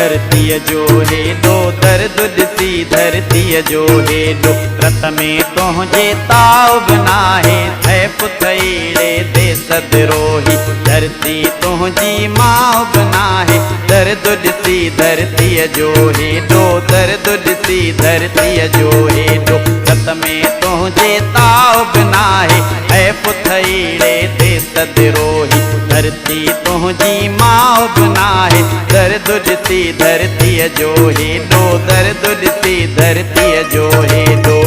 धरती जो हेॾो दर्द ॾिसी धरती जो हेॾो रत में तुंहिंजे ताव बि नाहे थे पुथईड़े देस द्रोही धरती तुंहिंजी माउ बि नाहे दर्द ॾिसी धरती जो हेॾो दर्द ॾिसी धरती जो हेॾो रत में तुंहिंजे ताव बि नाहे ऐं पुथईड़े देस द्रोही धरती तुंहिंजी माउ बि नाहे दर्द ॾिसी धरती जो हेॾो दर्द ॾिसी धरती जो हेॾो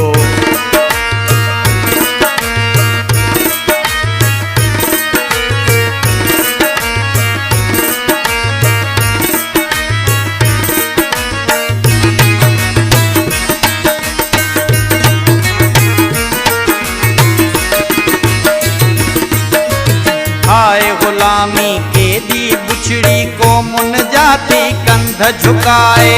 हाय गुलामी केॾी बुछड़ी को मुन जाती कंध झुकाए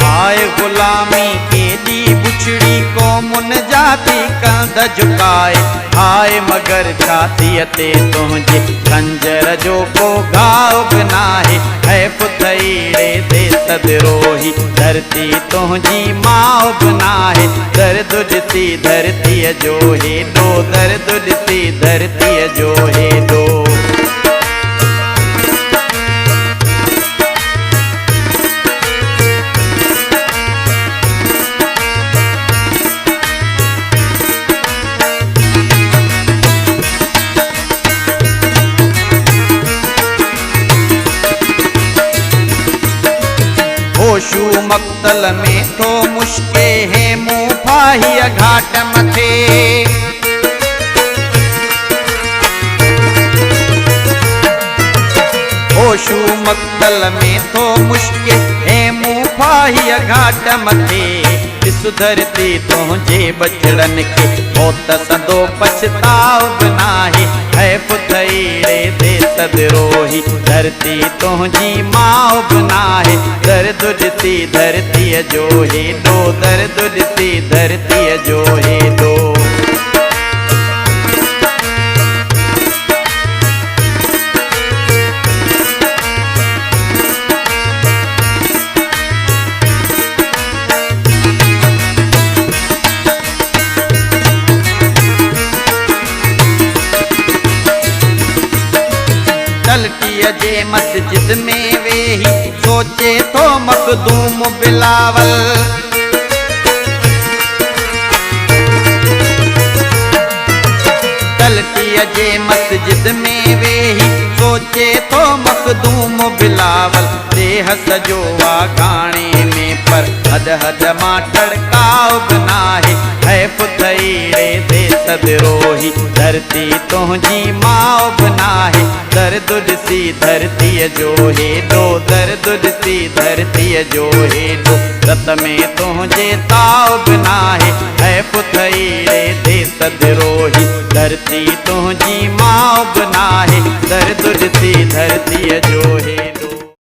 हाय गुलामी केॾी बुछड़ी को मुन जाती कंध झुकाए हाय मगर छातीअ ते तुंहिंजे खंजर जो को घाव बि नाहे है पुथईड़े देस द्रोही धरती तुंहिंजी माउ बि नाहे दर्द ॾिसी धरती जो हेॾो दर्द ॾिसी धरती जो हेॾो होशू मक्तल में थो मुश्के है मुँह फाही घाट मथे होशू मक्तल में थो मुश्के है मुँह फाही घाट मथे ॾिस धरती तुंहिंजे बछड़न खे हो त सदो पछताव बि नाहे है पुथईड़े देस द्रोही धरती तुंहिंजी माउ बि नाहे दर्द ॾिसी धरती जो हेॾो दर्द ॾिसी धरती जो हेॾो तलटीअ जे मस्जिद में वेही सोचे थो मखदूम बिलावल तलटीअ जे मस्जिद में वेही सोचे थो मखदूम बिलावल देह सजो घाणे में पर हद हद मां टड़काव बि नाहे है पुथईड़े देस द्रोही धरती तुंहिंजी माउ बि नाहे दर्द ॾिसी धरती जो हेॾो दर्द ॾिसी धरती जो हेॾो रत में तुंहिंजे ताव बि नाहे है पुथईड़े देस द्रोही धरती तुंहिंजी माउ बि नाहे दर्द ॾिसी धरती जो हेॾो